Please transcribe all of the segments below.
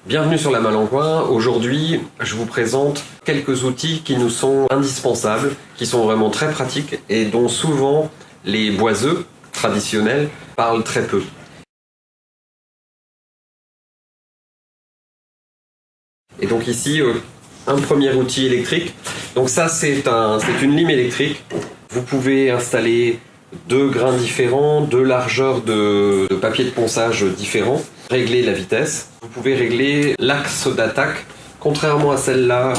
Bienvenue sur La Malle en Coin. Aujourd'hui, je vous présente quelques outils qui nous sont indispensables, qui sont vraiment très pratiques et dont souvent les boiseux traditionnels parlent très peu. Et donc ici, un premier outil électrique. Donc ça, c'est une lime électrique. Vous pouvez installer deux grains différents, deux largeurs de papier de ponçage différents, régler la vitesse. Vous pouvez régler l'axe d'attaque, contrairement à celle-là,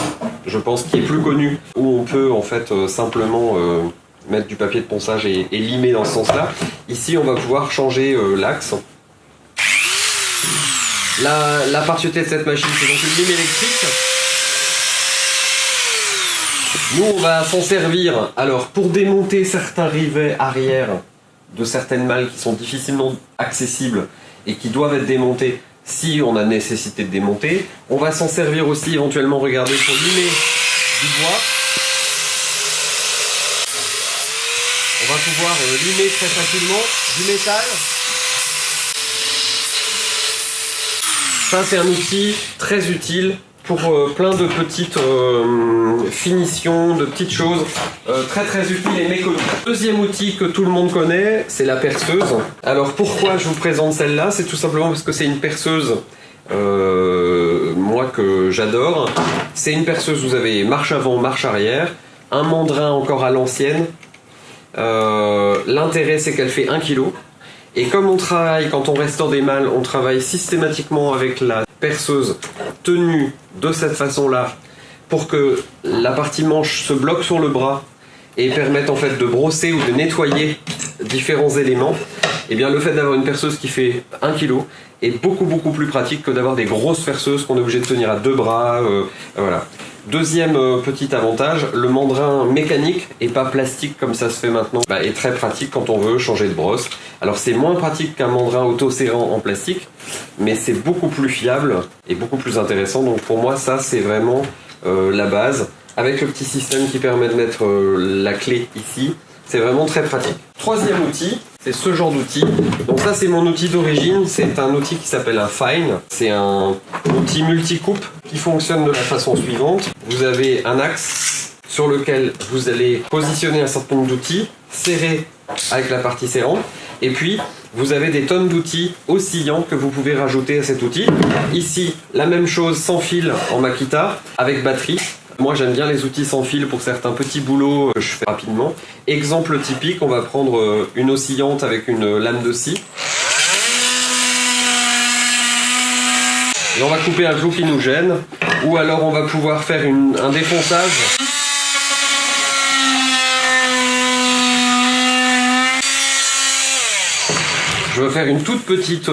je pense, qui est plus connue, où on peut en fait simplement mettre du papier de ponçage et limer dans ce sens-là. Ici, on va pouvoir changer l'axe. La particularité de cette machine, c'est donc une lime électrique. Nous, on va s'en servir alors pour démonter certains rivets arrière de certaines malles qui sont difficilement accessibles et qui doivent être démontées si on a nécessité de démonter. On va s'en servir aussi éventuellement, regardez, pour limer du bois. On va pouvoir limer très facilement du métal. Ça, c'est un outil très utile pour plein de petites finitions, de petites choses très utiles et méconnues. Deuxième outil que tout le monde connaît, c'est la perceuse. Alors pourquoi je vous présente celle-là? C'est tout simplement parce que c'est une perceuse, moi, que j'adore. C'est une perceuse, vous avez marche avant, marche arrière, un mandrin encore à l'ancienne. L'intérêt, c'est qu'elle fait 1 kg. Et comme on travaille, quand on restaure des malles, on travaille systématiquement avec la perceuse tenue de cette façon-là pour que la partie manche se bloque sur le bras et permette en fait de brosser ou de nettoyer différents éléments. Et bien le fait d'avoir une perceuse qui fait 1 kg est beaucoup plus pratique que d'avoir des grosses perceuses qu'on est obligé de tenir à deux bras. Voilà. Deuxième petit avantage, le mandrin mécanique et pas plastique comme ça se fait maintenant est très pratique quand on veut changer de brosse. Alors c'est moins pratique qu'un mandrin auto-serrant en plastique, mais c'est beaucoup plus fiable et beaucoup plus intéressant. Donc pour moi ça c'est vraiment la base. Avec le petit système qui permet de mettre la clé ici, c'est vraiment très pratique. Troisième outil, c'est ce genre d'outil. Donc ça c'est mon outil d'origine, c'est un outil qui s'appelle un fine. C'est un outil multi-coupe qui fonctionne de la façon suivante. Vous avez un axe sur lequel vous allez positionner un certain nombre d'outils, serrer avec la partie serrante, et puis vous avez des tonnes d'outils oscillants que vous pouvez rajouter à cet outil. Ici, la même chose sans fil en Makita, avec batterie. Moi j'aime bien les outils sans fil pour certains petits boulots que je fais rapidement. Exemple typique, on va prendre une oscillante avec une lame de scie. Et on va couper un clou qui nous gêne. Ou alors on va pouvoir faire un défonçage. Je veux faire une toute petite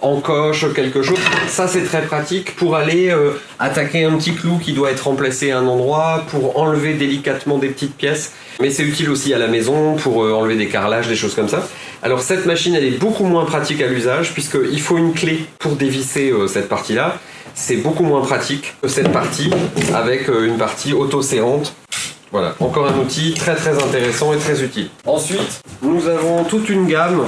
encoche, quelque chose. Ça c'est très pratique pour aller attaquer un petit clou qui doit être remplacé à un endroit, pour enlever délicatement des petites pièces. Mais c'est utile aussi à la maison pour enlever des carrelages, des choses comme ça. Alors cette machine elle est beaucoup moins pratique à l'usage puisqu'il faut une clé pour dévisser cette partie-là. C'est beaucoup moins pratique que cette partie avec une partie auto-serrante. Voilà, encore un outil très intéressant et très utile. Ensuite, nous avons toute une gamme,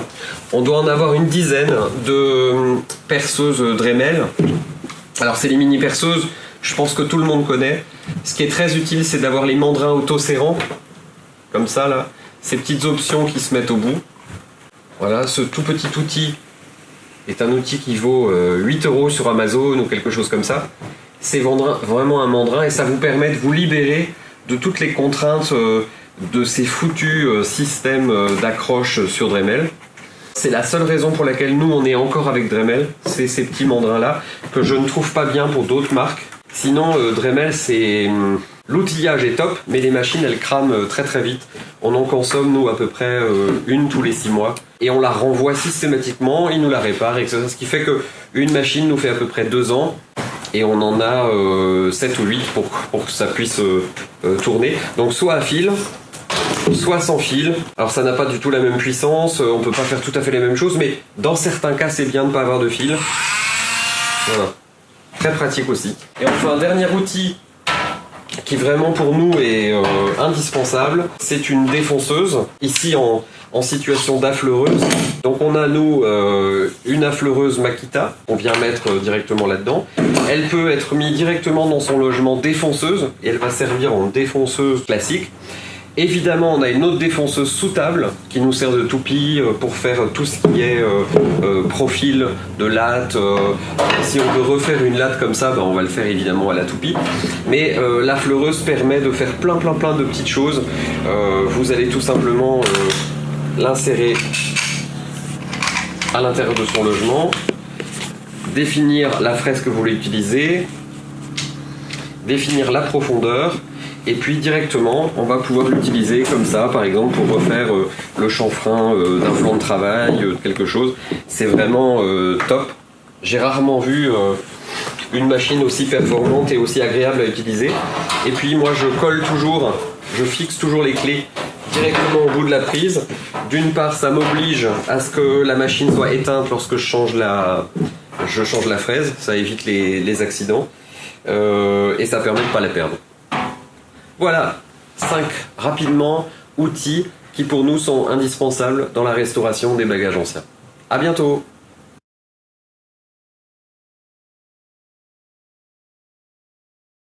on doit en avoir une dizaine de perceuses Dremel. Alors c'est les mini perceuses, je pense que tout le monde connaît. Ce qui est très utile, c'est d'avoir les mandrins auto-serrants, comme ça là, ces petites options qui se mettent au bout. Voilà, ce tout petit outil est un outil qui vaut 8 € sur Amazon ou quelque chose comme ça. C'est vraiment un mandrin et ça vous permet de vous libérer de toutes les contraintes de ces foutus systèmes d'accroche sur Dremel. C'est la seule raison pour laquelle nous on est encore avec Dremel, c'est ces petits mandrins là que je ne trouve pas bien pour d'autres marques. Sinon Dremel c'est... L'outillage est top, mais les machines elles crament très vite. On en consomme nous à peu près une tous les 6 mois. Et on la renvoie systématiquement, ils nous la réparent, etc. Ce qui fait qu'une machine nous fait à peu près 2 ans. Et on en a 7 ou 8 pour que ça puisse tourner. Donc soit à fil, soit sans fil. Alors ça n'a pas du tout la même puissance, on peut pas faire tout à fait les mêmes choses, mais dans certains cas c'est bien de ne pas avoir de fil. Voilà. Très pratique aussi. Et enfin un dernier outil qui vraiment pour nous est indispensable, c'est une défonceuse, ici en situation d'affleureuse. Donc on a nous une affleureuse Makita, qu'on vient mettre directement là-dedans. Elle peut être mise directement dans son logement défonceuse, et elle va servir en défonceuse classique. Évidemment, on a une autre défonceuse sous table qui nous sert de toupie pour faire tout ce qui est profil de latte. Si on veut refaire une latte comme ça, ben on va le faire évidemment à la toupie. Mais la fleureuse permet de faire plein de petites choses. Vous allez tout simplement l'insérer à l'intérieur de son logement, définir la fraise que vous voulez utiliser, définir la profondeur. Et puis directement, on va pouvoir l'utiliser comme ça, par exemple, pour refaire le chanfrein d'un plan de travail, quelque chose. C'est vraiment top. J'ai rarement vu une machine aussi performante et aussi agréable à utiliser. Et puis moi, je fixe toujours les clés directement au bout de la prise. D'une part, ça m'oblige à ce que la machine soit éteinte lorsque je change la fraise. Ça évite les accidents. Et ça permet de ne pas la perdre. Voilà, 5 rapidement outils qui pour nous sont indispensables dans la restauration des bagages anciens. À bientôt!